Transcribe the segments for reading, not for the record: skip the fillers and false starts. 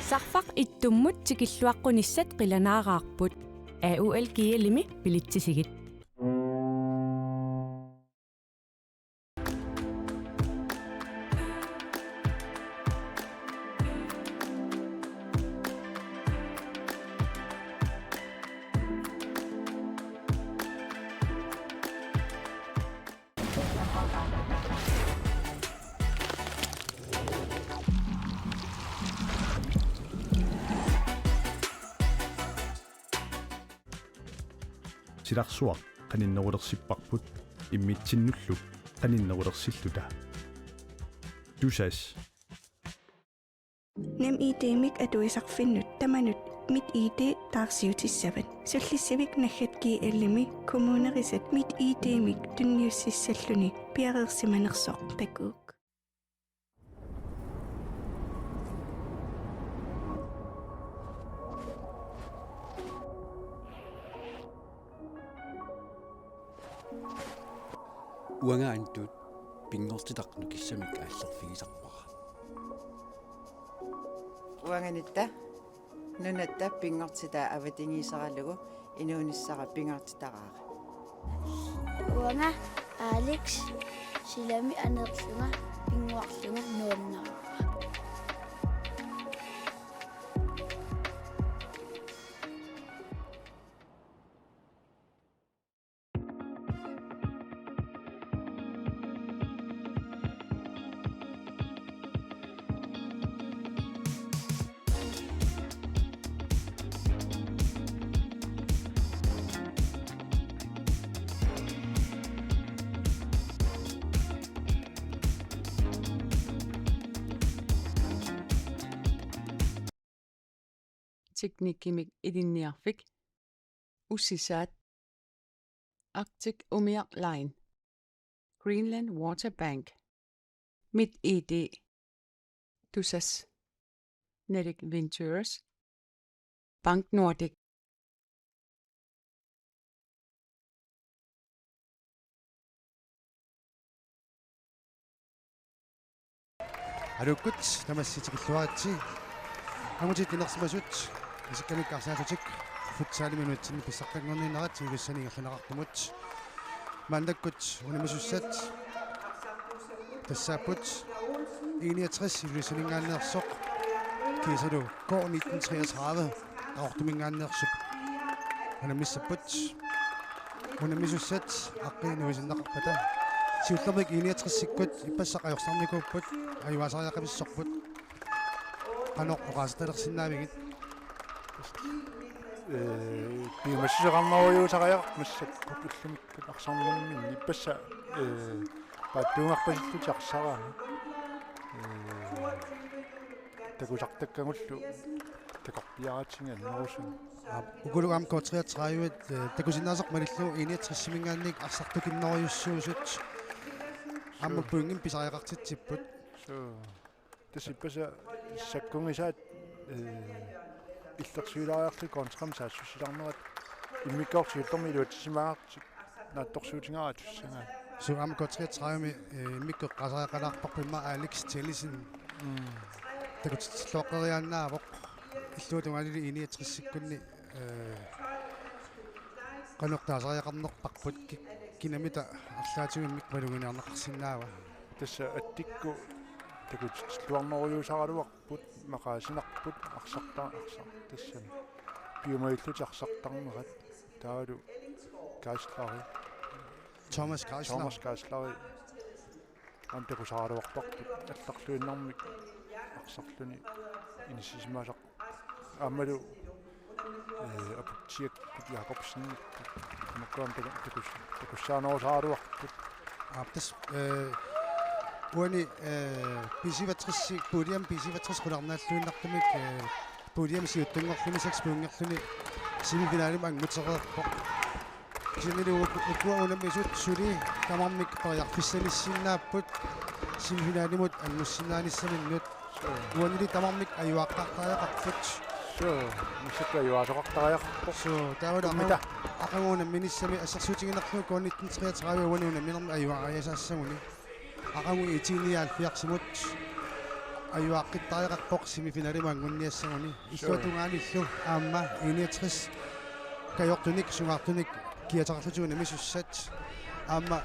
Sarfaq ittummut tikilluaqqunissat qilanaaraarput AUL kialimi pilitsisigit. Silarsuaq qaninnerulersippaqput immitsinullu qaninnerulersilluta tusas Nem ID-mik atuisarfinnut tamanut mit ID taarsiutissavat sullissivik naggatki allimi kommunerisat mit ID-mik tunniussissalluni piareersimanersoq takuuk uangaantut pingortitaqnu kissamik aallerfigisarpara uanganitta nunatta pingortita avatingiisaralugu inuunissara pingortitaraara uanga Alex silami anerlunga pinguarlunga nuannaa teknikkimik idinniarfik ussisaat Arctic Umiaq Line Greenland Water Bank Mit ID Tusas Nedic Ventures Bank Nordic Alukut tamassitikilluaratsi амутит инерсимасут исиккамиккарсаатутик футсаалиминуатсини писсаққангорнинерат тигуссани ирлунеқартумут мандаккут унамисуссат тассааппут 61 илуссанингааннеерсоқ кисалу кор 1933 аортумингааннеерсуп унамиссаппут унамисуссат аққинуисиннеқарпата сиуллермик 61-сиккут иппассақajorсарникууппут аюасариақамиссорпут анок оqaасtalерсиннаавигит пимассисеқарнаруйуутариа массак купиллумиккут арсарнэрмин иппасса паттунгарпасиллути арсараами такусартаккагуллу такорпиаратинга нерусун укулугам котриатрааюит такусиннаасақ малиллу 61-симингаанник арсартукиннеруйуссуусут аммаппуингим писариақартитсиппут тасиппаса саккунгисаат иллерсуилаариарлу контрам саассусиларнерат иммиккаорсиуллерми илуатсимаагартик наатторсуутингаат туссангаа суам котриатраами иммикке qasariaqalaarparpimma Alex Tellison такутиллуаққериааннаавоқ иллуутунгалили 61-сиккунни канертаасариақарнерпарпут кинамита арлаатигиммик малугиниарнеқарсинаава тасса аттикку такутиллуарнеруйуусаралуарпут мақаасинарпут арсартаа тассани биомаиллути арсартарнерат таалу кааслари Thomas Kaislari антекусаралуарпарпут алларлуиннармик арсарлуни инисисимаасақ аммалу апутсиак Jakobsen маккаан такуссаанерусааралуарпут аптас уани писиватрисси пулиам писиватрис куларнааллуиннартумик пулиам сиуттунгорлуни 6 пунгерлуни семифиналим ангутерерпо Generally, uunammisut suli tamamik pariarfissanissiinnaapпут simifinaalimut annussinaanissaminnut uanili tamamik ajuaqqartariaqarput мисакка юаасоқартариарпо таавала ақагуунамминиссами ассерсуутигинерлу коонниттентриатаравиа уанунамминерми аюаариасаассагуни ақагу итиниаалфиарсимут аюаққиттариақарпоқ семифиналима ангунниассагуни иллуатунгаалиллу аама 61 кайортуник сугаартуник киатақарлутуна мисуссат аама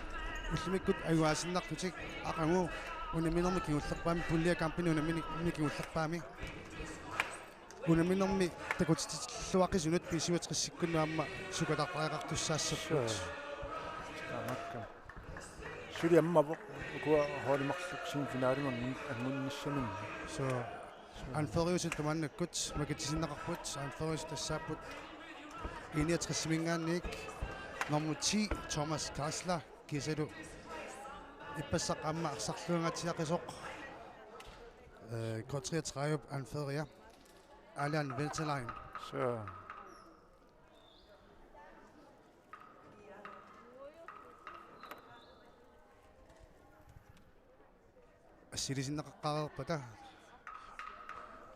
уллумиккут аюаасиннартутик ақангу унаминерми кигуллерпаами пуллиа кампини унамини кигуллерпаами унаминерми такутиллуақисунут писиватриссиккунну аама сукатартариақартуссаассаппут Тамакка. Сюри аммаво куа холимарлук симфинаалиман ангунниссанун. so анфериусит туманнаккут макитисиннеқарпут анфериус тассааппут 61 мингаанник номер 10 Thomas Kassler кисалу иппассақ амма арсарлуангатиақисоқ K33 анферия Allan Veltelein Så ассилисиннеқаққарерпата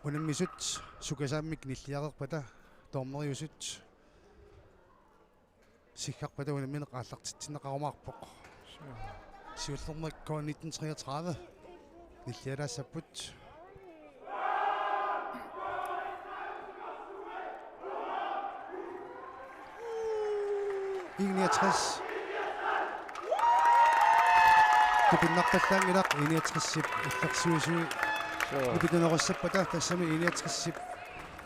унаммисут сукасааммик ниллиарерпата тоормериусут сиккарпата унамминеқааллартитсиннеқарумаарпоқ сиуллермак K1933 ниллиалаассаппут Igniatres Тупиннарталлаангилақ 69-сип иллерсуусуи ипитунеруссаппата тассами 69-сип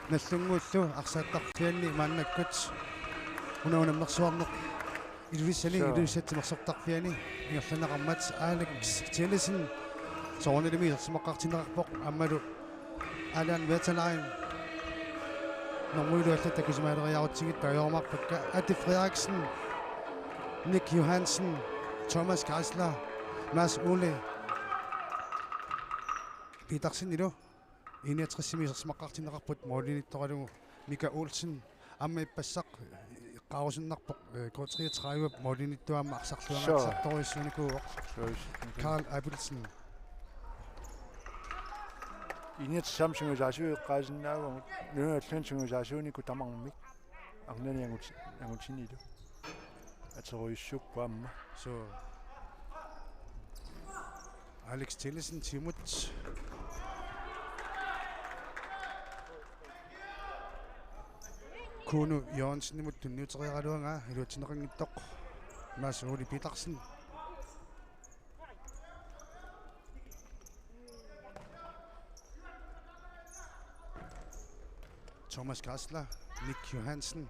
наллунгууллу арсааттарфианни мааннаккут унаунаммерсуарнеқ илуиссаттимерсортарфиани ингерланеқармат Алекс Телесин соорнилими ерсимаққартинеқарпоқ аммалу Allan Veltelein нормуилуалла такусимаалериарутсигит таёормарпакка Ати Frederiksen Nick Johansen Thomas Kassler Mads Ole Petersen илу 61-симисерсимаққартинеқарпут моолинитторалугу Mika Olsen амма иппассақ қаарусиннарпоқ K33 моолиниттуаама арсарлуангаатсарторуиссуникууоқ Carl Abelsen Inget samsungusasuu qaasinnaagu nuallunsungusasuuniku tamarmik arnani angutinilu ateruissuppaamma so Alex Tillesen Timut Kuno Jørgensen imod tunniuteriaraluanga iluatineqangittoq Mads Ole Petersen Thomas Kassler, Nick Johansen,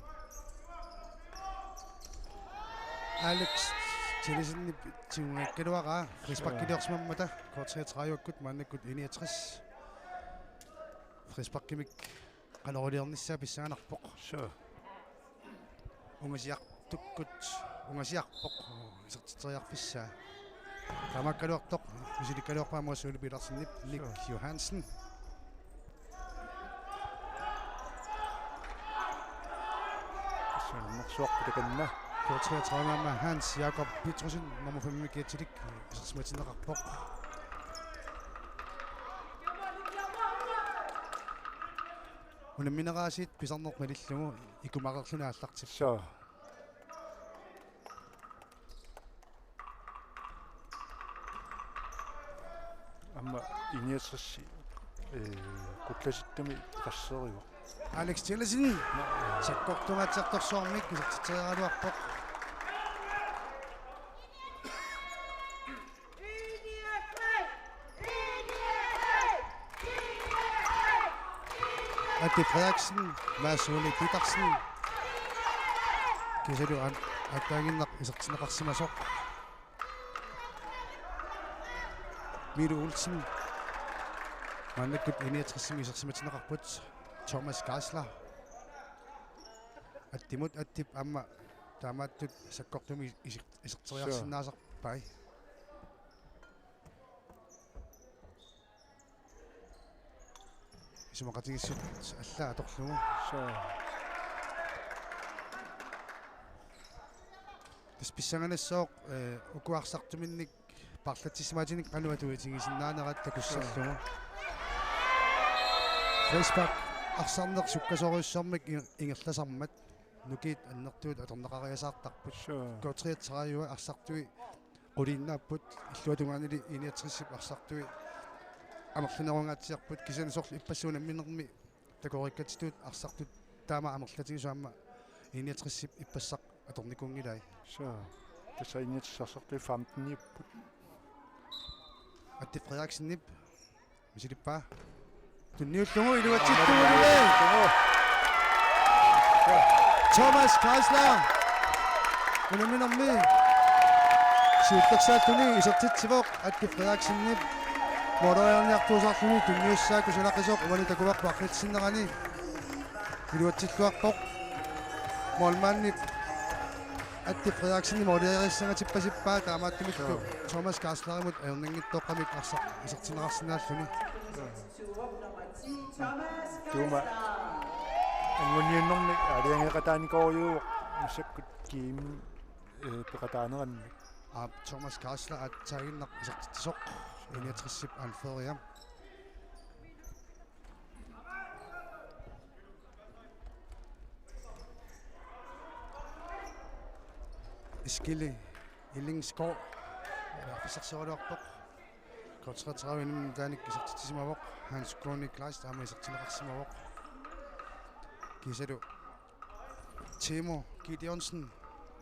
Alex Tillesen Timungakkeluara, Frisbakkiliorsmammata, K33 maannakkut 61. Frisbakkimik qaloriliernissa pissaanarpoq. Så ungasiarpoq isertiteriarfissaa. Tamakkaluartoq, musilikkaluarpaamuga Ole Petersen, Nick Johansen. naqsuarputakanna K33 mamma Hans Jakob Petersen nummer 5 getilik isertimatinneqarpoq. Unammineraasiit pisarnerp malillugu ikumaqerluna allartip. Så amma iniatrassi kutlasittami qasserigu Alex Tillesen sakkortumaatsertorsuarmik isertiterialuarpoq. Ati Frederiksen, Mads Ole Petersen. Kisalu attaanginnaq isertineqarsimasoq. Milo Olsen. Maannakkut 61 isertimatinneqarput. Thomas Kassler. Attimut attip amma taamaattut sakkortumi iserteriarsinnaasarpai. Isumaqatigissut alla atorlugu. så Taspissanganassoq ukuarsartuminnik parlatissimaatinik qanuatuitingisinnaaneraat takussallugu. Facebook арсарнеқ суккасориуссармик ингерласармат нукиит аннертуут аторнеқариасаартарпут K33 арсартуи qulиннааппут иллуатунгаанили 61 арсартуи амерлунерунгатсиарпут кисанисорлу иппассуунамминерми такориккатитут арсартут таама амерлатигисуамма иниатриссип иппассақ аторникунгилай Så det så ind så 15 атти Frederiksen-нip мисилиппаа тунниуллугу илуатситтугулээ Thomas Kreisler унаминерми сиуттарсааттуни исертитсивоқ атти Frederiksen-нip модерниартуусарлуни тунниуссааку сулақисоқ уани такувақ паққитсиннерани илуатсиллуарпоқ молманнип атти Frederiksen модериссангатиппасиппаа таамааттумикку Thomas Kreisler-имут аернингиттоққамик арсақ исертинеқарсинааллуни Дума ангуниуннэрми алиангеқатааникориу мисаккут киим пеқатаанеранми Thomas Kreisler аттаагиннақ исертитсоқ иниатриссип анфериам Skille Illingsgaard фисерсоолуарпоқ котсратаравиним тааник кисертитсимавоқ Hans Kronik Kleist амисертинеқарсимавоқ кисалу Timo Gideonsen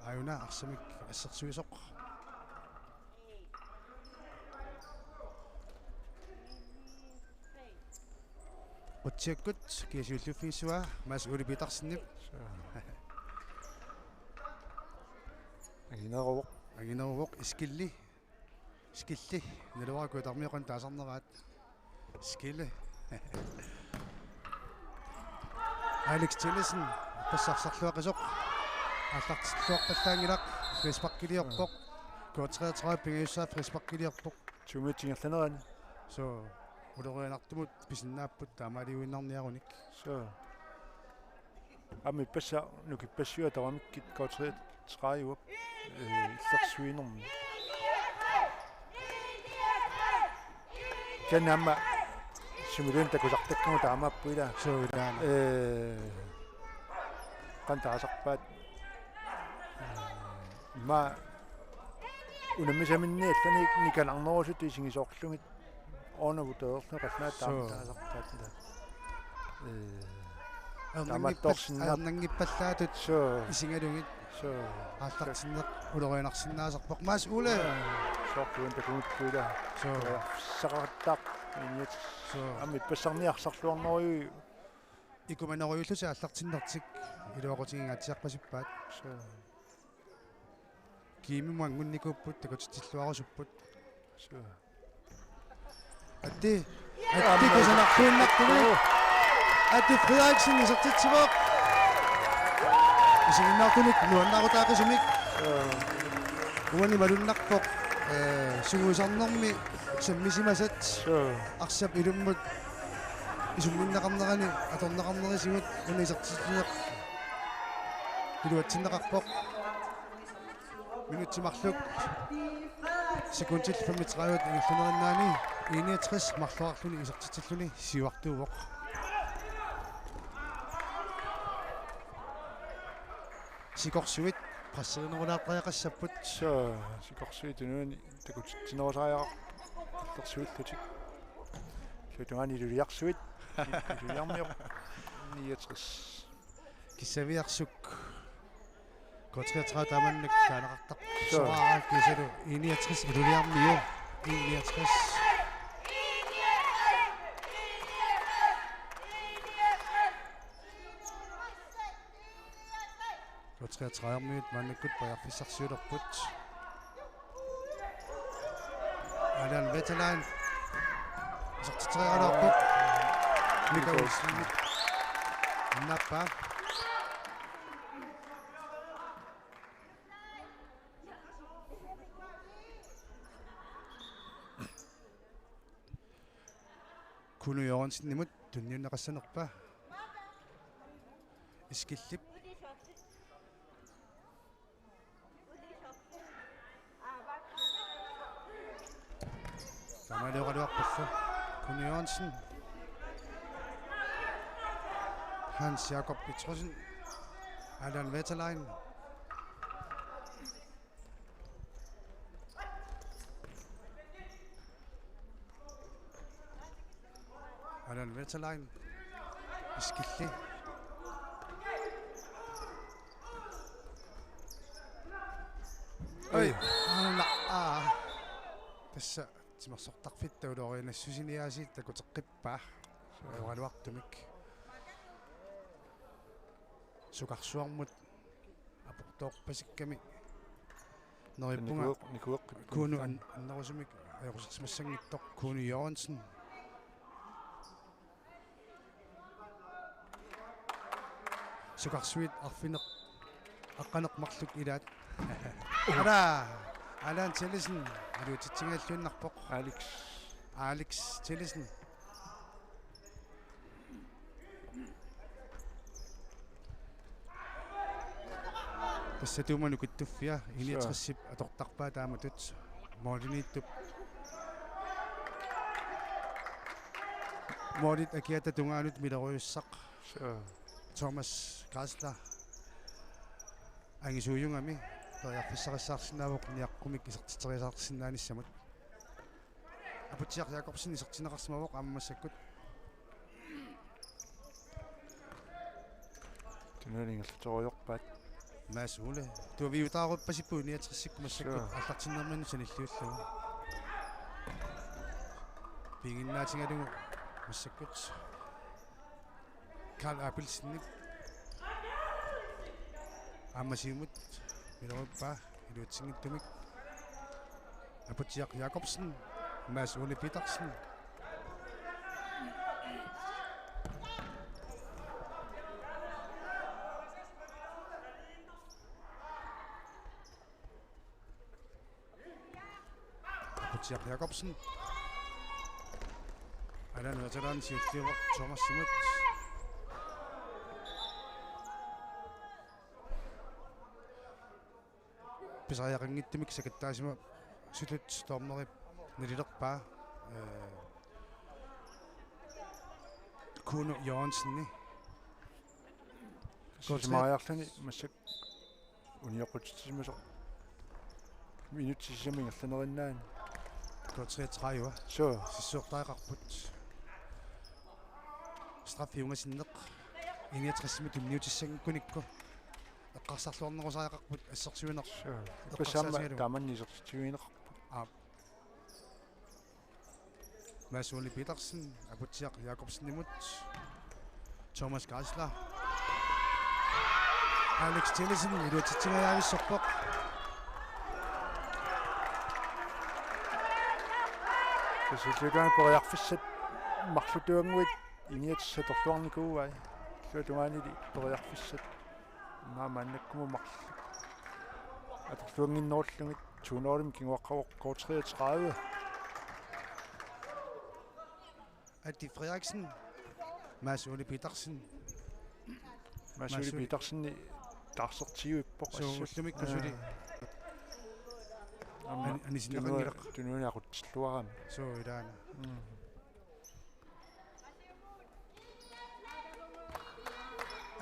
аюна арсамик ассерсуисоқ отчеккут кисуллуффиисуа мас улипитарсиннип агинеруоқ скилли нэлуаку тармиоқан таасарнераат скилле Alex Tillesen пассарсарлуақисоқ аллартиллуарпаллаангилақ фриспаккилиорпоқ коотреатraa пингиуссаа фриспаккилиорпоқ тумитингерланерани so улерианартумут писиннааппут таамаалиуиннарниаруник så ами пасса нукиппассуа тарамиккит коотрет траиуп иллерсуинерми канамма симулен такулартаккума таамааппуила соилаана qantaasarpaat ma unammisaminni allani nikalarnerusut isingisoorlungit oonavutooerneqalnaat taasarpaatna нангиппаллаатут исингалугит ааллартиннеқ улерианарсинаасарпоқ маас уле соортуун такумиккуила сақартаақ инит амит пассарниарсарлуарнеруйу икуманеруйуллуса ааллартиннертик илуақутигингаатсиарпасиппаат киимимуангунникууппут такутитиллуарусуппут атти касанарпууннартуми атти Frederiksen исертитсивоқ исигиннаартуник нуаннарутаақисумик уани малуннарпоқ сугуисарнерми саммисимасат арсап илуммут исумминнеқарнерани аторнеқарнерисигут уни исертитсинеқ илуатсиннеқарпоқ минутсимарлук секундил 35 ингерлунериннаани 61 марлуарлуни исертитсиллуни сиуартуувоқ сикорсуит пассеринерулааққаяқассаппут сикорсуит нуани такутитсинерусааяақ иллерсуиллутик сутуани лулиарсуит лулиармиоқ 69 киссавиарсук котриатraa таманник таанеқартақ соараа кисалу 69 илулиармиу 69 котриатраамиут манниккут паярфиссарсиулерпут алан ветелайн сертитриаралерпут микаусник наппа Kuno Jørgensen-nimut tunniunneqassanerpa iskillip Tamaleoqaluarpallu Kuno Jørgensen Hans Jakob Petersen Allan Wetterlein веталайн искилли ой тасса тимерсортарфиттау лоринассусиниаасиит такутеққиппаа авалуартумик сукарсуармут апортоорпасикками нориппунга кууну аннерусумик ajorsimassangittoq Kuunu Jørgensen sukarsuit arfineq aqqaneqmarluk ilaat Alan Tillesen alutitingallunnarpoq Alex Tillesen тассатууману куттуффиа иниатриссип аторtarpaa тааматут моолинииттуп моолит акиата тунгаанут милеруйуссақ Thomas Græsler ангисууюнгами тояффиссариссаарсинаавоқ ниаққумик исертитерисаарсинааниссамут апутсиар Jakobsen исертинеқарсимавоқ аммассаккут тунерингерлуторуйорпаат Mads Ole. Du har vi jo draget på sit bund, jeg tror sikkert, man skal have lagt til noget, men sådan et liv. Vi er ingen ting af det, man skal godt. Karl Abelsen, ikke? Amasimut, vi er bare, det er ting, du ikke? Apotjak Jakobsen, Mads Ole Petersen. Jack Jakobsen. Alan veteran siuttiwa Thomas Simut. Pisariaqanngittimik sakattaasima sulut tornerip nililerpaa Kuunu Jørgensen. Kosmaajarlani massak unioqutitimasoq minutsissamingерланериннаан 33 så сиссуортаақарпут страффиунgasиннеқ 61 тунниутиссангкуникку эққарсарлуарнерусаақарпут ассерсуинер пассаама тааманнисертитуинеқарпут Mads Ole Petersen Apotjak Jakobsen imod Thomas Græsler Alex Tillesen илуатитсигаявиссорпоқ кисилугаан периарфиссат марлутуангуит иниатсаторлуарникууай лутуаанили периарфиссат маамааннаккуму марлу аторлуангинноорлугит туунорим кингуаққавоқ кort 33 Adi Frederiksen Mads Ole Petersen Mads Ole Petersen тарсертиуиппоқ so ullumik kusuli анисинеқангилақ тунуунақутсиллуарами so идаана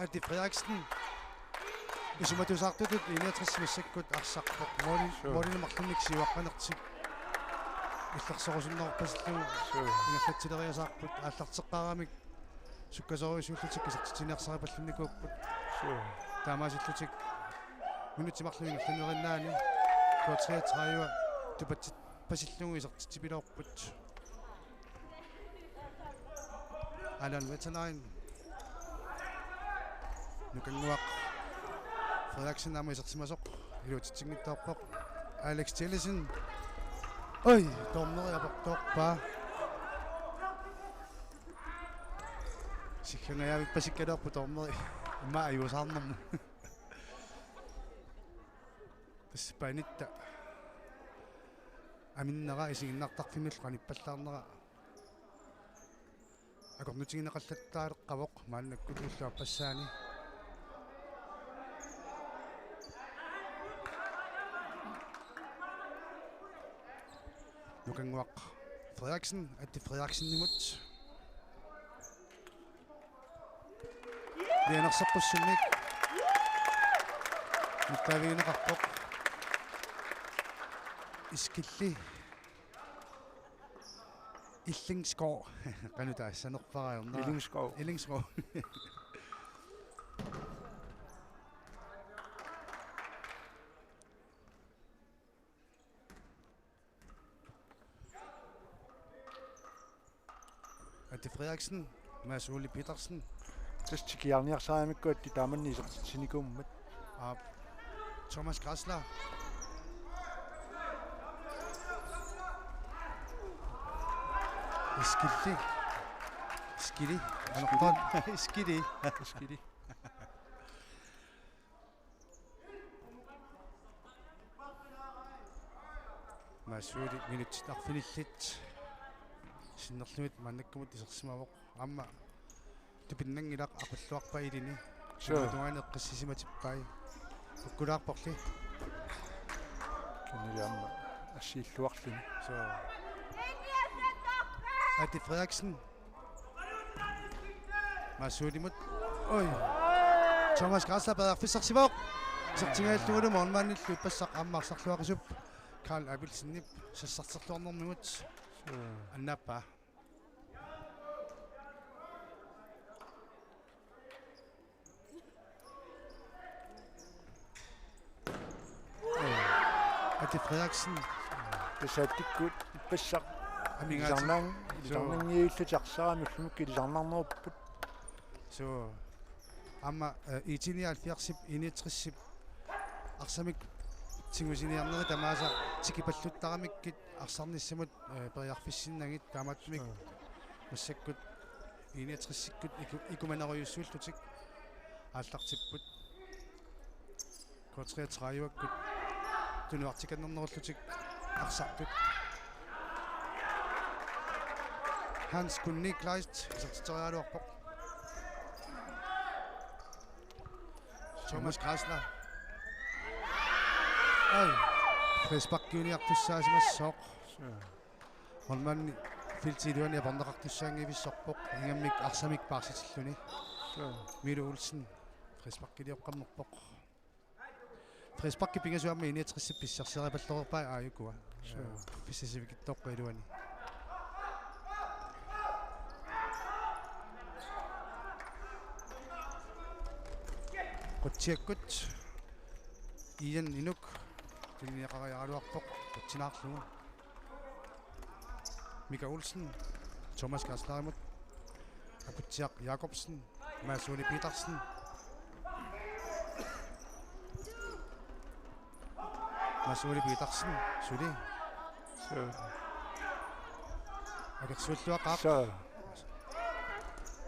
Adi Frederiksen исуматусаартутут 61 массаккут арсарпоқ моолин марлунник сиуаққанертик иллерсорусуннерпаслу ингерлатсилериасаарпут ааллартеққарамик суккасоруисууллутик кисертитиниарсарапаллунникууппут таамаасиллутик минутимарлуги ингерланериннаани 33 тупат пасиллугу исертитипилоорпут Alan Veterlein нукангуақ Frederiksen наама исертимасоқ илуутитсингиттаарпоқ Alex Tillesen ой томнериапортоорпаа сикхангаявик пасиккалеорпу томнери имма аюусаарнэрму таспанитта аминнера исигиннартарфимил каниппаллаарнера акорнутигинеқаллаттаалеққавоқ мааннаккутуллуа пассаани нукангуақ Frederiksen Adi Frederiksen имут лианерсеққуссунник миттаавигинеқарпоқ искилли Illingsgård. Qanuta sanerparaarna. Illingsgård. Illingsgård. Ante Frederiksen, Mads Ole Petersen, Tastikkiarniarsaamikku atti taamanni isertitsinikuummat. Thomas Græsler, Skilli, Anerton, Skidi. Mads Ole minut arfinillit. Sinnerlumit mannakkumut isersimavoq amma tupinnangilaq aqulluarpa ilini tuane eqqissisimatippai ukkulaarporli Kaniliamma assiilluarluni. så Ati Frederiksen Masulimut oi Thomas Græsler bader fissersivoq sertingaallugulu mornmaannillu ippassaq ammarsarluaqisup Karl Abelsen sassarterluarnermimut annappa Ati Frederiksen Tasaatikkuut ippassaq amingaati Ilisarnangiillutiarsaramullumuk ilisarnarnerupput. så amma itinialfiarsip initrissip arsamik tingusiniarneri tamaasa tikipalluttaramikkit arsarnissamut periarfissinnagit taamatmik massakkut initrissikkut ikumaneruyussuullutik ааллартиппут квартриатрааюаккут тунуартиканнернеруллутик арсартут Hans Kunnik Leist сертиториалуарпоқ Thomas Græsler ой фрисбаккиуниартуссаасимассооқ Holman филтилуани апарнеқартуссаангивиссорпоқ ингаммик арсамик паарситиллуни Mille Olsen фрисбаккилиоққарнерпоқ фрисбакки пингасуарма иниатрissip писсарсерипаллорпаа ааюкуа фиссисивикиттоққилуани quttiakkut ian inuk tilniaqariaruarpoq qutsinaarlugu Mika Olsen Thomas Græslerimut Aputiaq Jacobsen Mads Ole Petersen Mads Ole Petersen suli så agersulluaqaaq så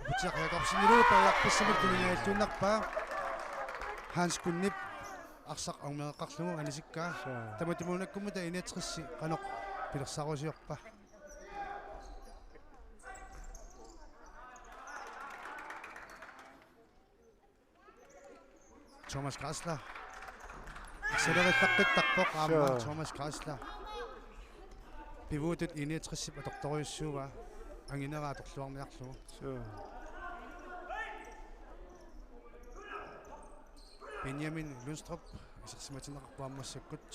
Aputiaq Jacobsen iluupajaqpissimut tilniaalluunarpaa Hans Kunnik arsaq aumeeqqarlugu anisikkaa tamatimuunakkummuta iniatrissi qanoq pilersarusiorpa Thomas Græsler акселериффаққиттарпоқ аама Thomas Græsler пивуутут iniatrissip аторторюссуува ангинерааторлуарниарлугу så Benjamin Lundstrup исерсиматинеқарпуаммассаккут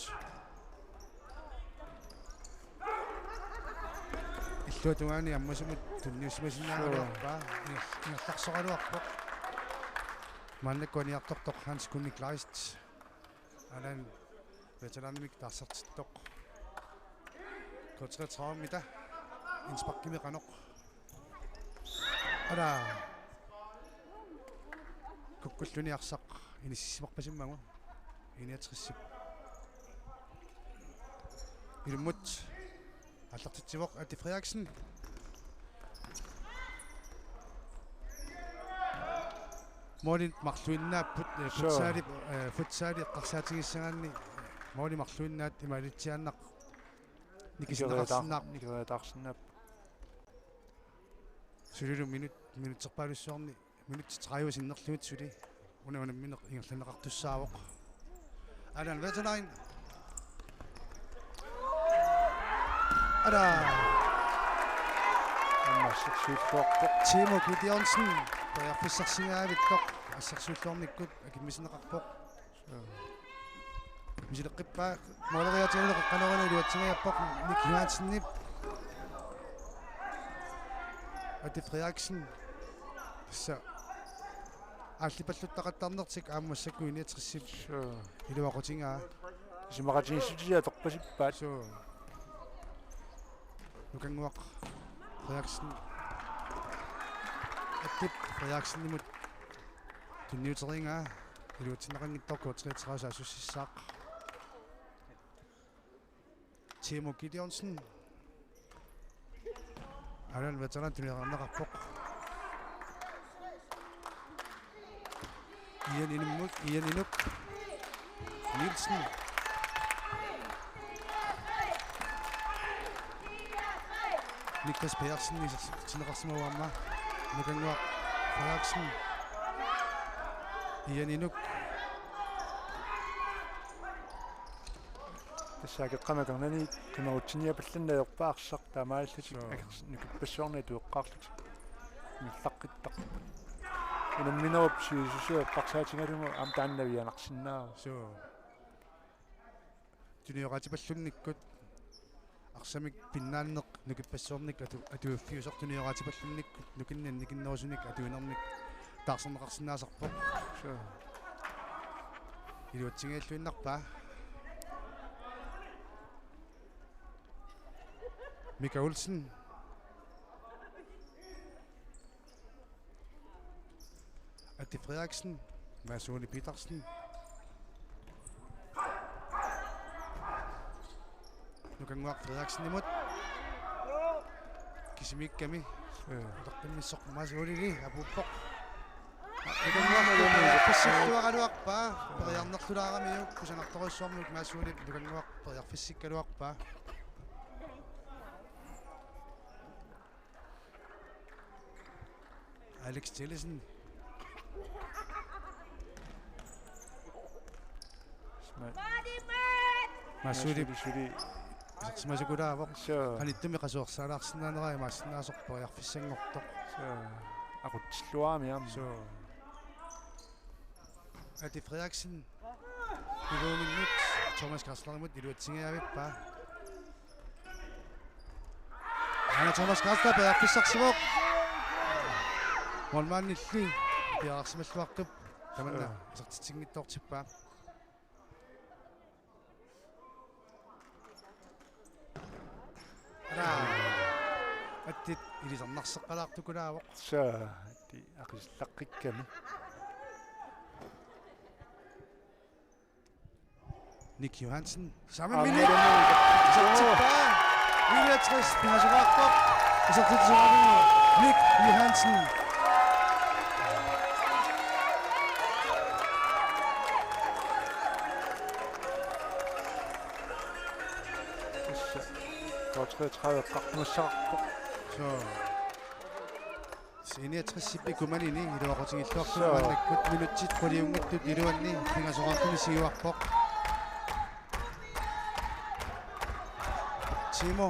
иллуатугаани аммасумут тунниуссимасинаагалуарпаа ингерларсоралуарпоқ маннаккуаниартортоқ Hans Kunnik Leist алан ветеранимик таарсертиттоқ котсретраамита инспаккимеқаноқ ала куккуллуниарсақ иниссимарпасиммагу иниатрissip илмут аллартитсивоқ Ati Frederiksen Morning mарлуиннааппут футсаали эққарсаатигиссагаанни morning марлуиннаат ималитсианнақ никисинеқарсиннаап никератаарсиннаап сулилу минутсерпаалуссуарни минутти 30 синнерлуит сули унаминеқ ингерланеқартуссаавоқ алан ветеран ара аммассаксуиллуарпоқ Timo Gideonsen паяарфиссарсигаавиттоқ ассарсууллуарниккут акиммисинеқарпоқ мисилеққиппаа молериатинеққанерану илуатсигааппоқ Ник Johansenнип Ati Frederiksen. Så аллипаллуттақаттарнертик аамассакку иниатриссип илуақутингаа симақатигиссутиа тоқпасиппаат so нукангуақ Frederiksen атип Frederiksen-имут тунниутерингаа илуутиннеқангиттарку 33 ассуссисsaaq Timo Gideonsen Allan veteran tunneqarnaqarpoq Ian Inuk Nielsen Niklas Persson tinneqarsimawaamma nukanguaq Frederiksen Ian Inuk тассаакеққамакернани қимагутсиниапалланнаёрпаарсақ таамааллутик акерсникиппассуарна туэққарлутик миллаққиттақ инамминеруп сиисусеэққарсаатингалугу амтааннавианарсинаа so тунеоратипаллунниккут арсамик пиннааннеқ нукиппассуарник атуаффиусар тунеоратипаллунниккут нукиннерусуник атуинерник таарсернеқарсинаасарпоқ so илуатсигааллуиннарпаа Mika Olsen Ati Frederiksen Masoni Petersen Nukanguaq Frederiksen imut Kisimikkami Taqtimmissoq Masonili apuppoq Nukanguaq Pissittuaqaluarpaa Periarnerlulaaramiuk kusanartorissuarnuk Masoni nukanguaq periarfissikkaluarpaa Alex Tillesen Masudi Smasukuraavoq qanittumi qasuorsaalaarsinnaanera maassinaasорпориарфиссангортоq aqutsilluaamiam so Ati Frederiksen Iluuminnut Thomas Karslerimut iluatsingaavippa Ana Thomas Karsler periarfissarsivoq Molmaannilli piararsimalluartup tamanna isartitsinngittoortippaa атти илисарнарсеққалаартукулаавоқ саа атти ақиллаққикками Nick Johansen samme minut isartipпаа 69 пинасураартоқ isartitsuarnuu Nick Johansen So. Seniatrissippi kumanini iluaqutigillaartumaannakkut minutsit quliungattut iluanni pingasoqartuni siuarpoq. Timo.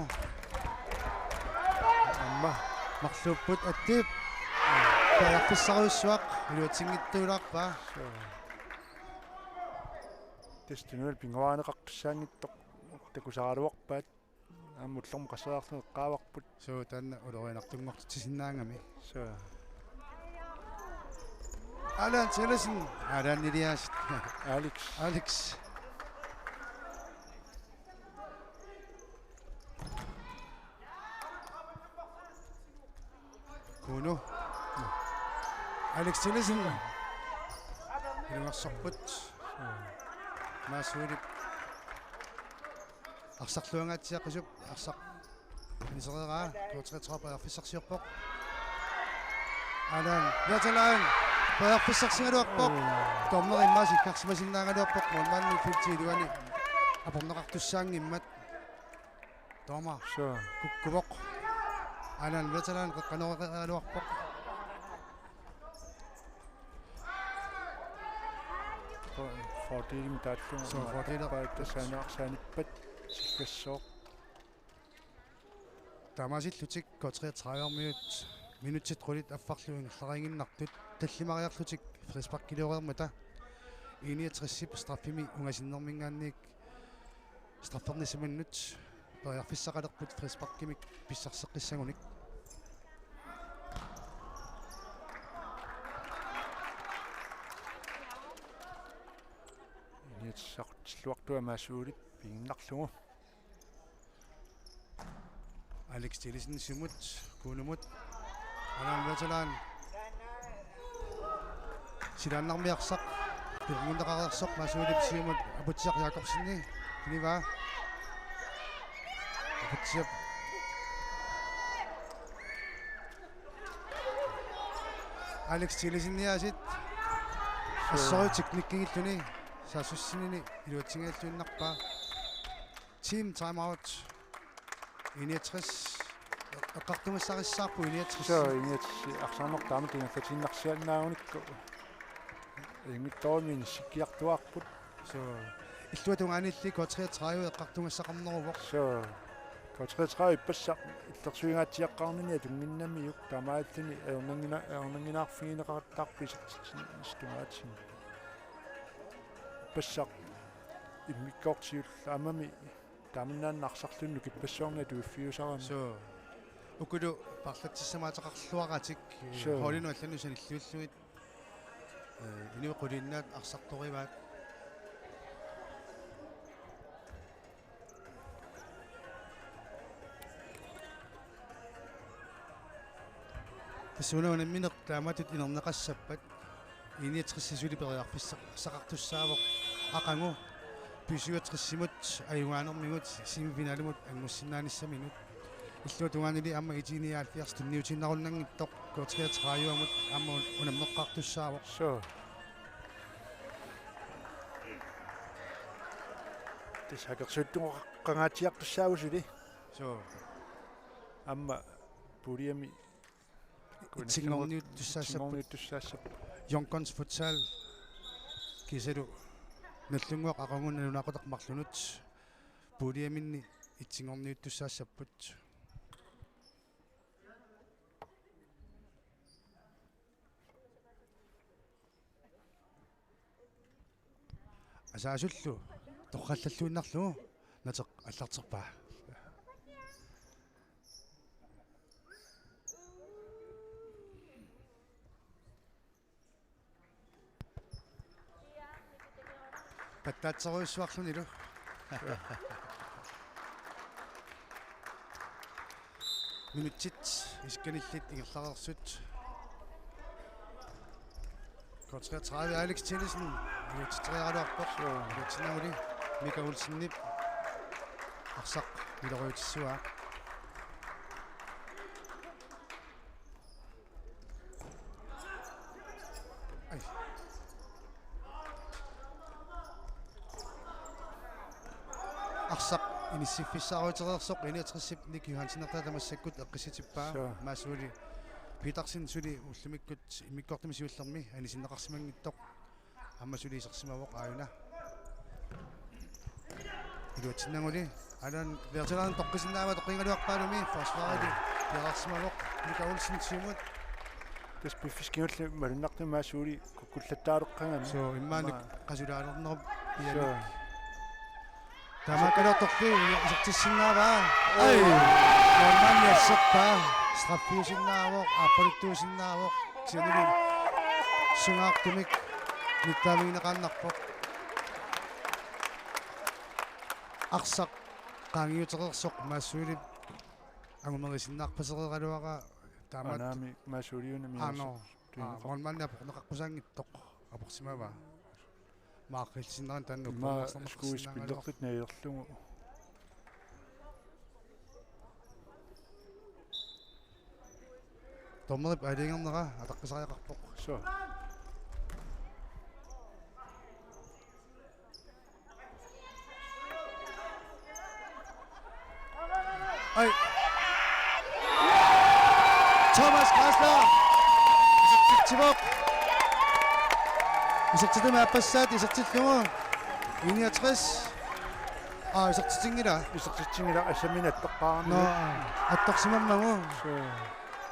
Amma marluupput attip. Taarfissaruussuaq iluatinngittuulaarpaa. Testunul pinguaaneqartussaangittoq takusaaluarpaat аммуллэрму qasseraarlu eqqaavarput so tanna uloriinartunngortisinnaangami so Allan Tillesen Allan Elias Alex Kuno Alex Tillesen илуарсарпут маасуулип арсарлуангаатсиаққисуп арсақ нисерераа 33 перфиссарсиорпоқ Алан яталан перфиссарсигалуарпоқ томнериммаси карсимасиннаагалуарпоқ монманни филтилуани апорнеқартуссаангиммат тома куккувоқ Алан яталан қеққанеқалуарпоқ fordeling tatlung so fordeler tasanaqsaanippat sikkassooq тамасиллутик 33 минутит рулит аффарлуин ларингиннартут таллимариарлутик фриспаркилуермата 69 страффими унгасиннэрмингаанник страффернисиманнут периарфиссақалерпут фриспаркимик писсарсеққиссагуник инитсартиллуартуа маасуулит пигиннарлугу Alex Tillesen simut kunumut alan vatalan silanarmiarsaq pirngundaqarersoq maasuulip siumut aputsiaq Jakobsenni kiniva aputsiap Alex Tillesenniasit assori teknikkingilluni saasussinini iluatsingaallunarpa team time out 61 эққартумассарissаарпу 61 so initsi арсаарнортаама тингфатиннарсианнаагуникку ингиттоомин сиккиартуарпут so иллуатунгаанилли K33 эққартумассақарнерувоқ so K33 иппассақ иллерсуингаатсиаққарнини тунгиннамиук тамааллини эрнангинаарфигинеқараттаарпи сертитинистумаатсин пассақ иммиккоортиулла амами таминнааннарсарлунну киппассуарна туиффиусарама so укулу парлатсиссамаатеқарлуаратик холину алланусан иллуиллуит инуқулиннаат арсарториваат тассуунауна минеқ тааматут инернеқассаппат иниатриссисули периарфиссақ сақартуссаавоқ ақангу писуатриссимут аюгаанермигут семифиналимут ангуссинааниссаминут иллуатунгаанили амма итиниаалфиарс тунниутиннаруннангиттоқ K33-амут амма унаммеққартуссаавоқ so тисакерсуттунгоққангаатиартуссаагусули so амма пулиами итсингорниуттуссаассаппут Yonkons futsal кисеру наллунгуақ ақангунналунақутақмарлунут пулиаминни итсингорниуттуссаассаппут асаасуллу тоққаллаллуиннарлугу натеқ аллартерпаа паттаатсеруйуссуарлунилу минутит исканиллит игерларерсут K33 Alex Tillesen илутитриаралуарпоқ илутиннагули Mika Olsenнип арсақ илеруутиссуа ай арсақ иниссиффиссааруитерерсоқ иниатриссип Ник Johansen тамассаккут эққиситиппаа маасуули Petersen сули уллумиккут иммиккортами сиуллерми анисиннеқарсимангиттоқ аммасули исерсимавоқ ааюна илуатсиннагули алан вертилаан тоққисиннаава тоққингалуарпаалуми фосфаали пиарсимавоқ Mika Olsen сиумут тас пиффискиулли малуннарту маасуули куккуллаттаалеққангами so иммааник қасулаалернерп пиалик тамакалертоққи исертиссиннааваа ай нормалиассерпаа страффиусиннаавоқ аппалуттуусиннаавоқ синили сунгаартумик ниттаалуинеқааннарпоқ арсақ qaangiuteqersoq maassuulip angumerisinnaarpasereeraluaqa taamaat anami maassuuliunami ano qonmannaap neqaqqusaangittoq aporsimava maaqilsinneran taannuk ma skuis pillertut naierlungu tommerip alingernera ataqqisariaqarpoq so Ej. Thomas Græsler. Isaktitvok. Isaktitvok er passat. Isaktitvok. 61. Ah, isaktitvok. Isaktitvok er simpelthen bare. Nå, at der simpelthen mange.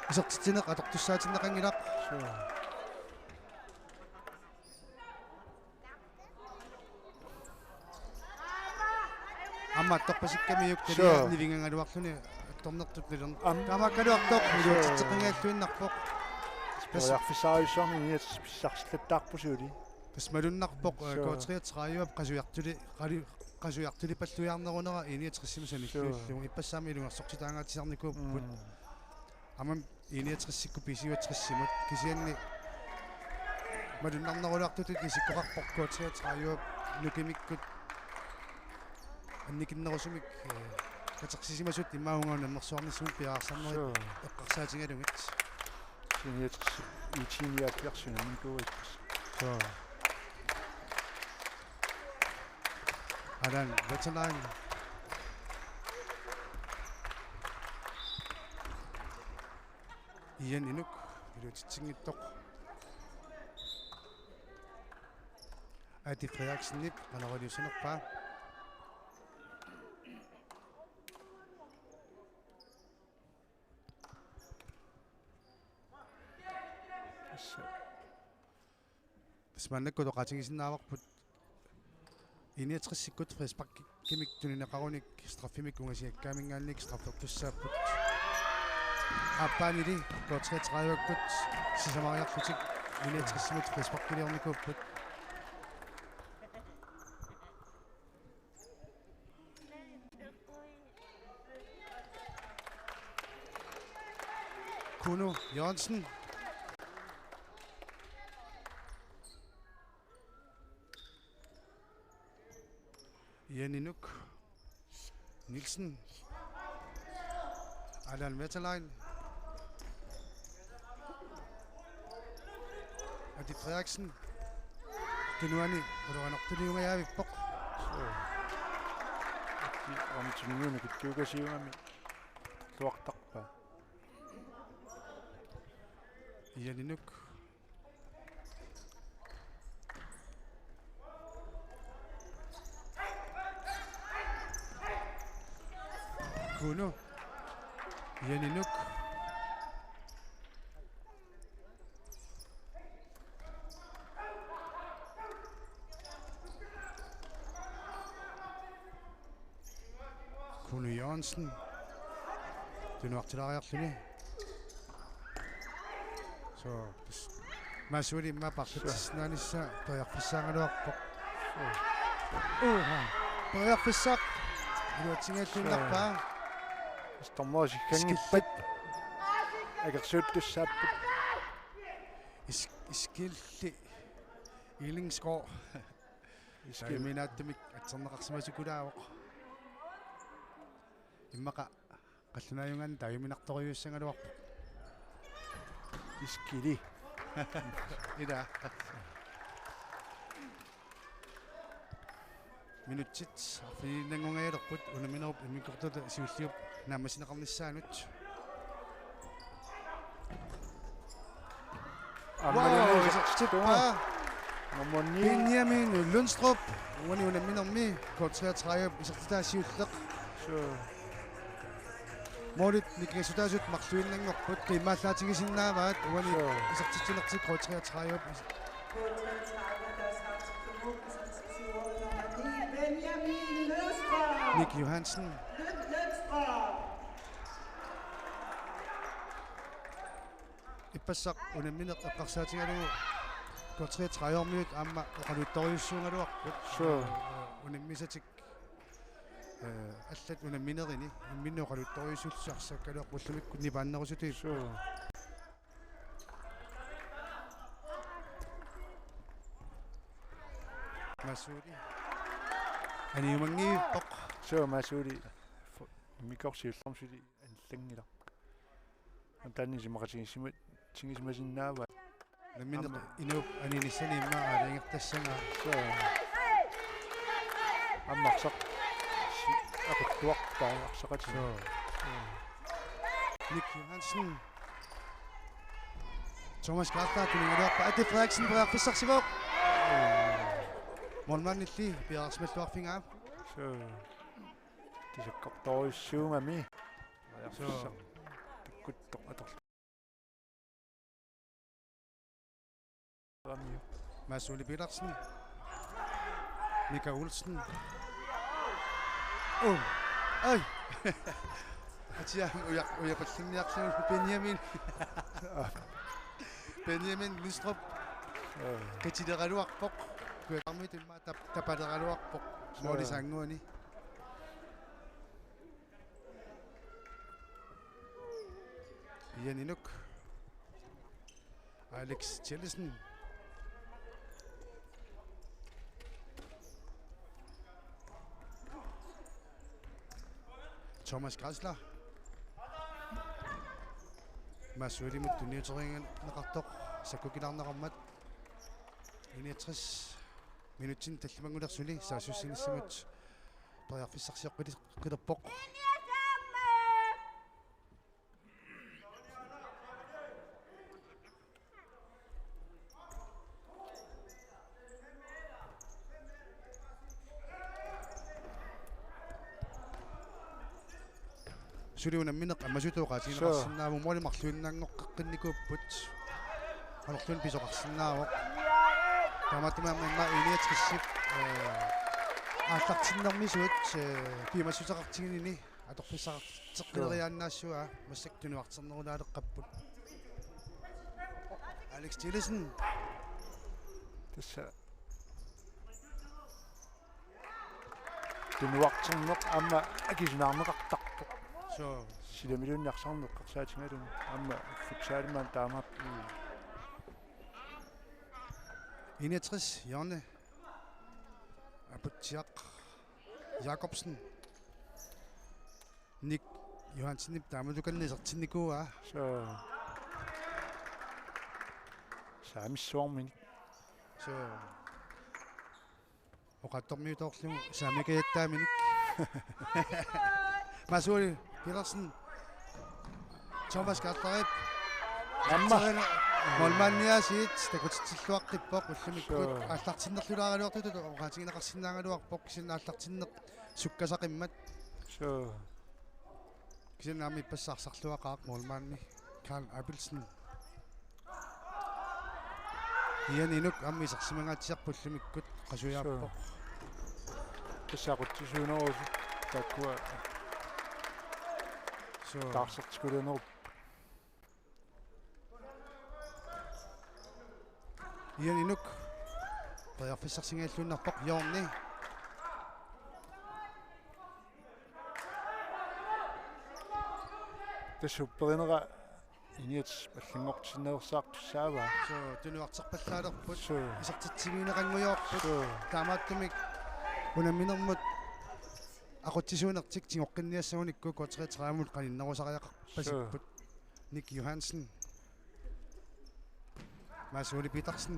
Isaktitvok at du sagde til den gang. Amma toqqasikami yuktali nivingangaluarluni tornertut nilern tamakkaluartoq ilutitteqingaattuinnarpoq Jasfisaarissarni pissarslattaarpusuuli тасмалуннарпоқ коотриатрааюап qasujartuli pallujarnerunera iniatrissimusanikkuullugu ippassаами илунгерсортитаангаатисарникууппут амам iniatrissикку писиуатриссимут кисианни малуннарнерулаартутут исиккоқарпоқ коотриатрааюап нукимиккут анникиннерусумик катерсисимасут иммаагунгаанаммерсуарниссумут пиаарсарнери эққарсаатингалугит Iniatrissik ичиниаапиарсунамикуит så Alan Veteran Ian Inuk илутитсингиттоқ Ати Фредериксеннип канаралиусинерпаа Тасманнакку тоқатигисиннааварпут иниатриссиккут фреспакки кимик тунинеқаруник страффимик унгасиаккаамингаанник страффертуссааппут аппаанили коотриатрааюаккут сисамариарлутик иниатриссимут фреспаккилиорникууппут Kuno Jørgensen Janinuk Nielsen Alan Vetterlein Adi Frederiksen Tenuani Odoranartuniungajaavippoq амтиммуунакут туукасиунгами луартарпа Janinuk Kuno Janinuk Kuno Jørgensen Tenuartilariarluni så masuli mapaqsisnaanissa toyarfissaangaluarpoq toyarfissaq iluatsingaattunnarpaa стормоосиккангиппат агерсууттуссааппут iskilli Illingsgaard iskiminaattumik атсернеқарсимасукулаавоқ иммақа қаллунааюнгаан таюминарториуссангалуарпу искили ида минутсит арфинангунгаялерпут унаминеруп имиккортута сиуллиуп наамасинеқарниссаанут номерни Benjamin Lundstrup уни унаминерми коотриатрааюп исертитаасиуллеқ Морит никгасутаасут марлуиннангорпут қимааллаатигисиннааваат уани исертитсинертик коотриатрааюп Nick Johansen иппассақ унамминеқ эққарсаатигалугу коотриатрааюармиут аама оқалуттариуссуунгалуарпут унаммисатик аллат унамминерини имминнеоқалуттариуссулсарсаккалуақ пуллумикку нипааннерусутуи масули аниумангииппоқ масули микорсиуллэрмсули анлангила антаннисимақатигиссимут тигисмасиннаава намминеқ инуп аниниссани иммаа алингертассангаа аммарсақ апаттуарпаа арсақатига Nick Johansen Thomas Gartner тунингалуарпа Ати Frederiksen преарфиссарсивоқ Молманилли пиарсмаллуарфингаа тисаккорториуссуунгами таккуттоқ аторл Masuli Petersen Mika Olsen Ой Атиа уя паллинниарлуу Benjamin Lundstrup qitileqaluarpoq kuaqarmi timma tapaleqaluarpoq moolisaanguani Ianinuk Alex Tillesen Thomas Græsler Masuelimut tuniuteriingan neqartoq sakkukilarneqarmat 61 minutin tallimangulersuli saasussinissamut periarfissarsiaqqilit qilerpoq Suliuna minneq ammasutuuqaatigineqarsinnaamu mualimarluinnaangoqqeqqinnikууpput алорлун писоқарсинаавоқ таматтимаамма иниатриссип ааллартиннэрмисуут пимассутеқартигинини аторписсақартеққилериааннаассуа массак тунуартернерулаалеққаппут Алекс Тиллesen тасса тунуартернеқ амма акисунаарнеқартарпоқ so силэмилунниарсарнеққарсаатингалун амма футсаалимаан таамаап Inetris Jonne Aputiak Jacobsen Nick Johansen таамалуканнисертинникуа so самиссуармин so оқаттормиуторлугу самикаяттааминик Masuli Petersen Thomas Græsler амма Molmania sit takutsilluaqqippoq ullumikkut ааллартиннерлулаагалуартут оqaatiginеqarsinnaaгалуарпоq кисин ааллартиннеq суккасақиммат so кисинаами пассаарсарлуақаақ Molmanni Karl Abelsen ианинук аммисерсимангаатсиарпуллумиккут qasuyaarpoq тассаақутсисуунерус таккуа so таарсертикулунеруп ианинук таярфиссарсингааллууннарпоq Jorni тассупперинера иниатс аллингортиннерсаартуссаава so тунуартарпаллаалерпут so исертитсигинеқангуйоорпут таамааттумик унамминермут aqutsisuunertik tingоққинниассагуникку 33 qaninnerusariaqarpasipпут Nick Johansen Masuli Petersen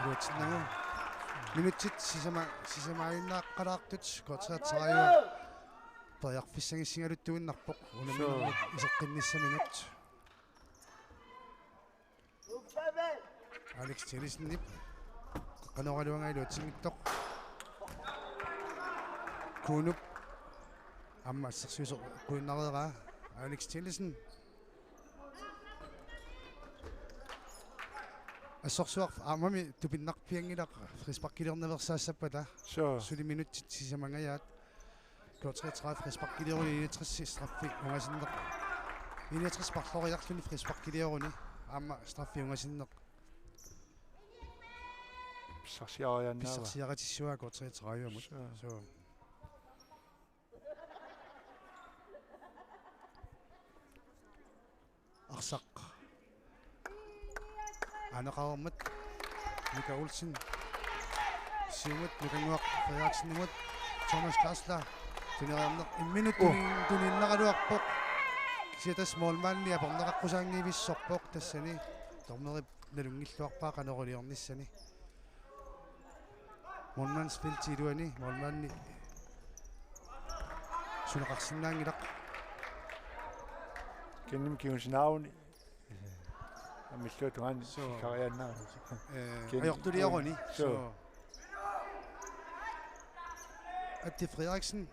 Luutsinnagu minutsit sisamaayinnaаққалаартут 33 таярфиссагиссингалуттуиннарпоқ унамминермут исеққиннissaminut Alex Tillesen nip qanoraluangailuutsiнгиттоқ Kunup аммассерсуисо куиннареера Alex Tillesen ассорсуарф аамами тупиннарпиангилақ фриспаркилерневерсаассаппата so сулиминутсит сисамангаят 33 фриспаркилеруни 61 страффи унгасиннеқ 61 парлориарлуни фриспаркилеруни аама страффи унгасиннеқ сарсиарианнаава писсарсиаратиссуаа 33 амут so арсақ анеқармат Mika Olsen сиумат нукангуақ фриакснимут Thomas Græsler тунериарнеқ имминут туниннеқалуарпоқ кисиатас Molmanni апорнеқаққусаангивиссорпоқ тассани тормерип налунгиллуарпаа канерулиорниссани Molmans филтилуани Molmanni сунеқарсинаангилақ кенним киунсинаарни амиллуутугаан карианнаа ajortulioruni so Atti Frederiksen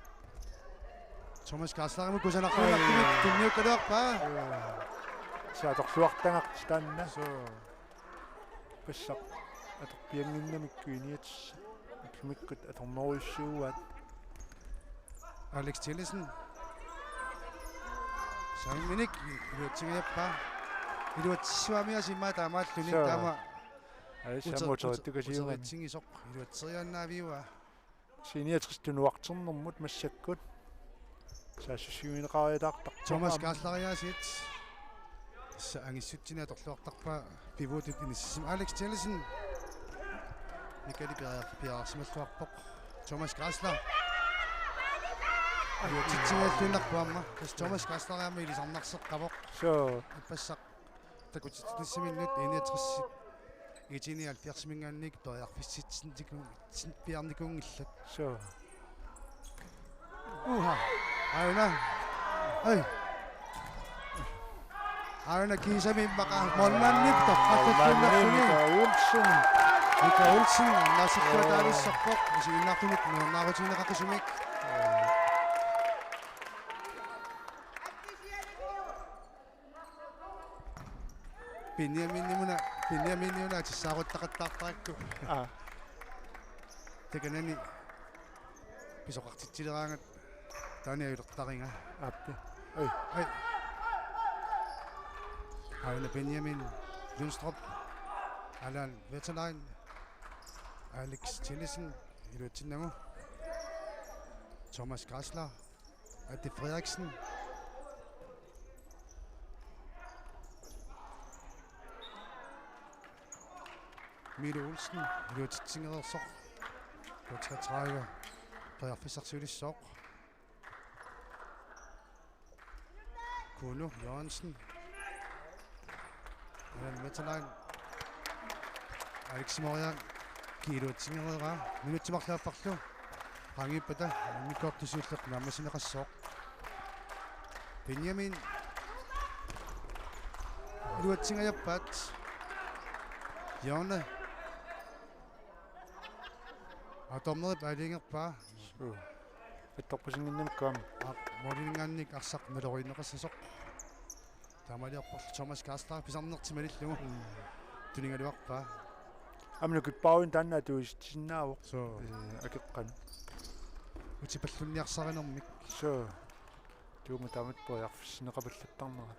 Thomas Græsler mu kusanarluunartumik tunniukkaluarpaa сааторлуартангарти таанна so пассақ аторпиангиннамикку иниатс клумиккут аторнеруйссууаат Alex Tillesen Samminik luutsigiappa iluatsisuamiasimma taamaalluni taama ай самуутериттукасиугами утеритсигисоқ илуатсерианнаавиуа синиатерстунуартэрнэрмут массаккут саассусиуинеқариатаартар Томас Гаслариасит ангиссутсина торлуартарпа пивотит иниссим Алекс Теллисен Никали пиарсималлуарпоқ Томас Гаслар титсигаллунарпуамма тас Томас Гаслариама илисарнарсеққавоқ соо пассақ такутиттиссиминнут иниатерсит итиниал пиарсимингаанник ториарфисситсинтикун пиарникунгиллат соо уха 아유나 어이 아유나 기사민 바까 몰란립도 만네미가 울슨 니까 울슨 나스코다를 썩고 이제 인나쿠닉 나고지나 가까스믹 비냐민님은 지사고 따갔다고 아 되게는 비속각지지랑은 다니엘 이렇다가인가 앞에 어이 아이나 베냐민 룬스트롭 알란 베트나인 알렉스 틸리슨 이렇지나고 토마스 가슬라 아티 프레드릭슨 미르 올슨 이렇지칭어서 그렇게 잘해요 더 피삭스리서 Kuno Jørgensen. Allan Metterlein. Alex Morian. Kiiluutsingereeraa. Minuttimarlaapparlu. Rangippata. Mikkortusuulleq naamasineqassooq. Benjamin. Iluutsingajarpaat. Jørne. Atornerip aliingerpaa. фитторпусингиннамиккаами молингаанник арсақ малориинеқассасоқ таамалиарпарлу Томас Гаслар писарнертималиллугу тунингалуарпаа амнукиппаруин таанна туиситсиннаавоқ соо акеққан утипаллунниарсаринэрмик соо туума таамат поярфиссинеқапаллаттарнера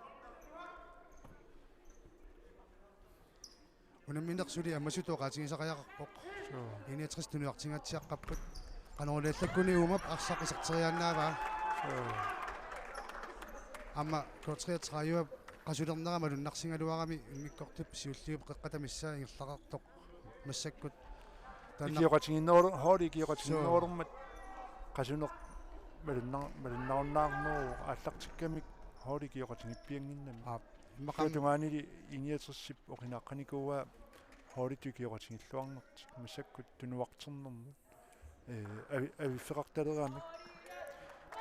унамминерсули аммасутоқаатигисақаяқарпоқ соо иниатрис тунуартингатсиаққаппут канорулааллаккуни умап арсақисартирианнааваа амма котриатраюа qasulernerama lunnarsingaluarami immikkорtup siulliup qeqqatamissa ingерлaqartoq массаккут киоqatiginneru хоори киоqatiginnerуммат qasuneq малуннарнаарнеру ааллартиккамик хоори киоqatigippianginnami иммақамтунгаанили иниатерсип оқинааққаникууа хоори киоqatigиллуарнерти массаккут тунуартернэрмут авиффеқарталераамик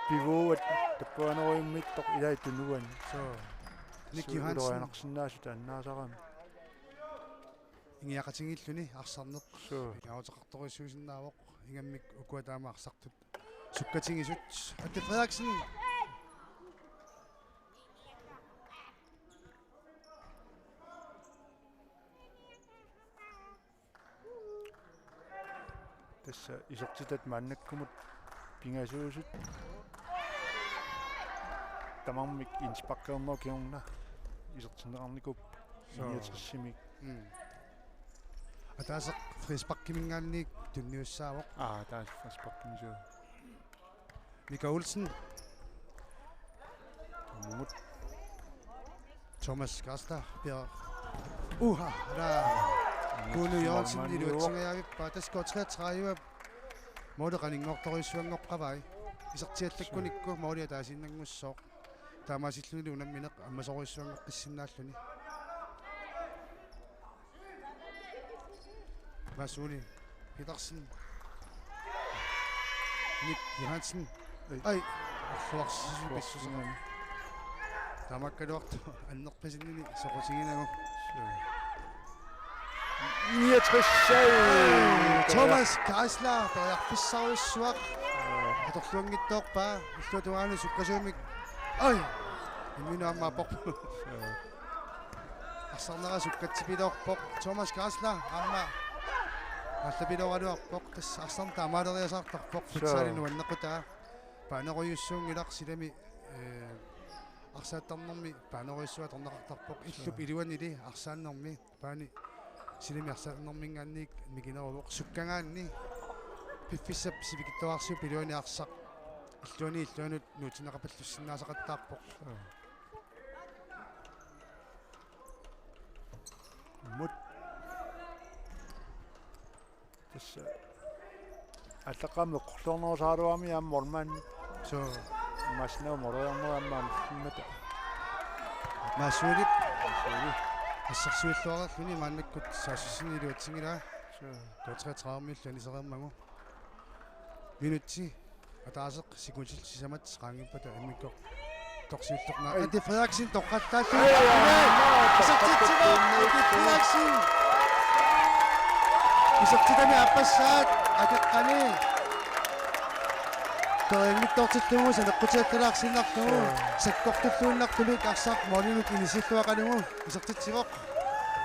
пивоат таппуанеруиммиттоқ илаи тунуани соо Ник Johansen нарсиннаасута аннаасарами ингиақатингиллуни арсарнеқ соо яутеқарториссуусиннаавоқ ингаммик укуатаама арсартут суккатингисут атти Фредерикsen тасса исертитат мааннаккумут пингасуусут тамаммик инспаккерноо киорна исертинеқарникуп иниатерсимик атаасеқ фриспаккимингаанник тунниуссаавоқ таас фриспаккимисуу Mika Olsen мут Thomas Gaster bliver der Kuno Jørgensen i det utsingajarippa tasko 33 модеқанингортарисsuanngorqavai исертиаллаккуникку моолиа таасиннангуссоо таамаасиллуни унамминеқ аммасориссуангоққиссиннааллуни Vasuli Petersen Nik Johansen ай орсуарсисуписсусерами тамаккалуарто аннерпасиннини соқусигинагу 69 Thomas Gaslар таярписсаруссуақ аторлуангиттоорпаа иллуатугаани суккасуумик ай имминааммаапоқ ассарнера суккатсипилоорпоқ Thomas Gaslар амма аллапилооралуарпоқ тас арсарн таамаалериасаартарпоқ футсалину аннеқутаа паанеруйуссуунгилар силами арсааттарнэрми паанеруйуссуа торнеқартарпоқ иллуп илуанили арсааннэрми паани силимиарсааннэрмингаанник микинеруоқ суккангаанни пиффиссап сивикиттуарсиу пилуаниарсақ иллуанут нуутинеқапаллуссиннаасақаттаарпоқ мут тасса атақамеққлорнерусааруами амморман so маснаа мороярнераммаам фиммата масуулип ассарсуиллуарерлуни мааннаккут саассинилуатсигила so 33 миллионисереермагу минутси атаасеқ секундил сисамат раангиппата аммикко торсиуллернаа ади фраксин тоққаттааллу фраксин исертидами аппассаат акеққани тоэмиттортиллугу санеққутиаккалаарсиннартугу саккортуллууннартулук арсаақ молинут инисиллуақалугу исертитсивоқ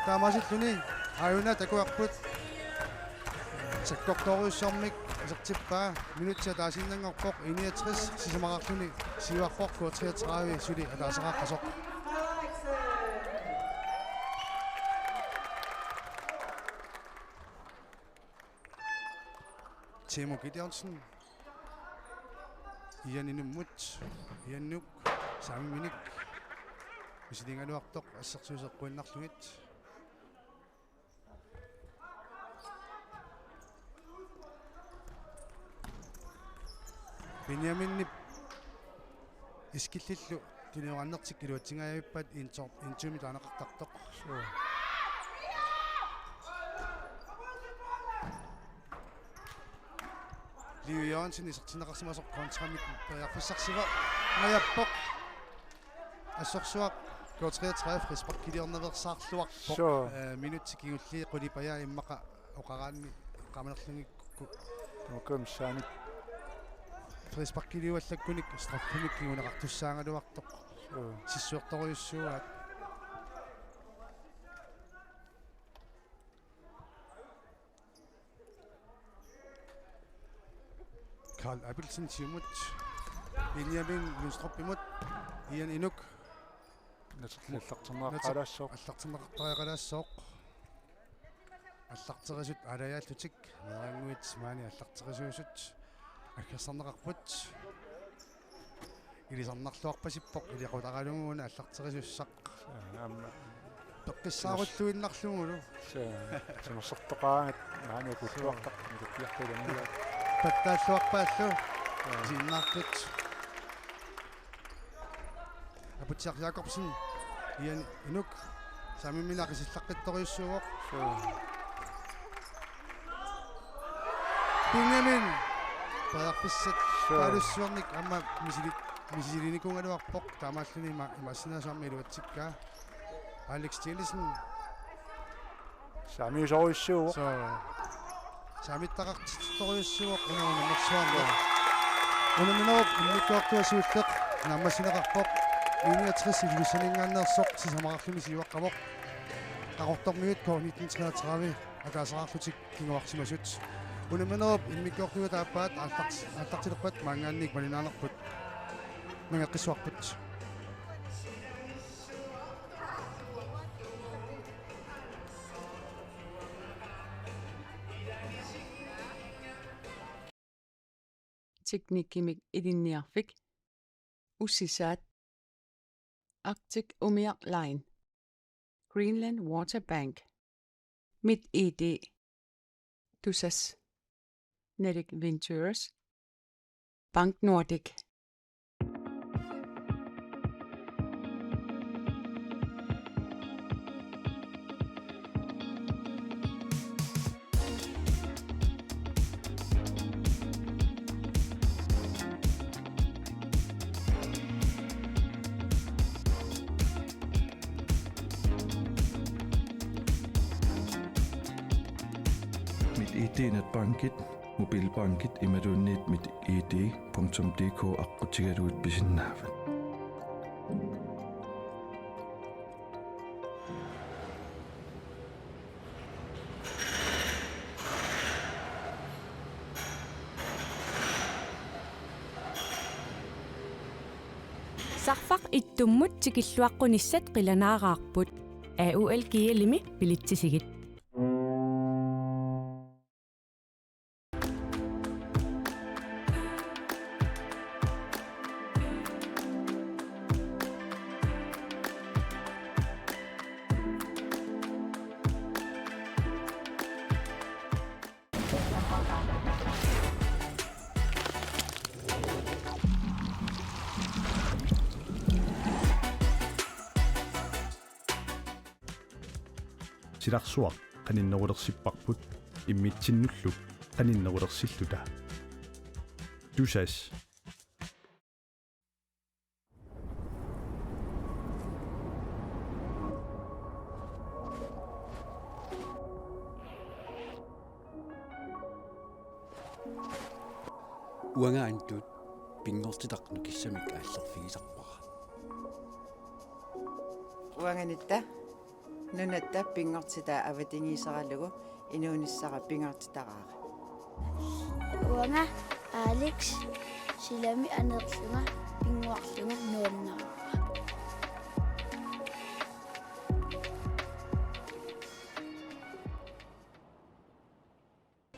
таамасиллуни аюна такуарпут саккорторуссормик исертиппаа минутсиа таасиннангорпоқ 69 сисамақарлуни сиварпоқ 33 сули атаасеқаққасоқ Timo Gideonsen Ianinummut Iannuk Saaminik Misilingaluartoq ассерсуусеққуиннарлугит Benjamin Iskillillu тинеораннертик килуатсингаавиппат интуми таанеқартартоқ Liu Jørgensen исертинеқарсимасоқ контрамит периарфиссарсива ngajappoq ассорсуақ 33 фрисбак килиорневерсаарлуарпоқ минутси кигулли қулипая иммақа оқараанни қаманерлугикку токэмсаани фрисбак килиуаллаккуник страффумик кигунеқартуссаангалуартоқ сиссуорторуйуссууаат Karl Abelsen Timut Benjamin Lundstrup imod Ian Inuk аллартимеқартариақалаассооқ аллартерисут алаяаллутик мерангуит маани аллартерисуусут аккерсарнеқарпут илисарнарлуарпасиппоқ илиқутаралугуна аллартерисуссақ пеққиссааруллуиннарлугулу тимерсертоқаангат маани куллуартақ микиартулангила паттааллуарпааллу синнаартут апутсиар Якобсен Ian Inuk самиминақисиллаққитториуссууоқ Benjamin парфиссат палуссуарник амма мисилиникунгалуарпоқ таамааллуни имассинаасаарми илуатсиккаа Alex Tillesen самиусоруйссууоқ самиттақартитториуссууоқ унуунамерсуарна унуминеруп инниккуартуасууллеқ наммасинеқарпоқ 61 илусанингааннерсоқ сисамақарлуми сиуаққавоқ қақортормиут ко 1933 атаасаарлутик кингуарсимасут унуминеруп инниккуартуа тааппаат алтартилерпат маангаанник малинаанерпут мангаққиссуарпут Teknikimik idinniarfik ussisaat Arctic Umiaq Line Greenland Water Bank MitID Tusas Nedic Ventures Bank Nordic MitID-netbankit, mobilbankit imadunnit mitid.dk aqutigaluut pisinnaafat. Sarfaq ittummut tikilluaqqunissat qilanaaраarput AUL kialimi pilittisigit тиларсуақ qaninnerulerсиппарпут иммитсиннуллу qaninnerulersillута тусас уангаантут пингортитарну киссамик ааллерфигисарпара уанганитта нунатта пингортитаа аватингисаралугу инуунissara пингортитараара уанга Алекс силами анерлунга пингуарлунга нуаннаа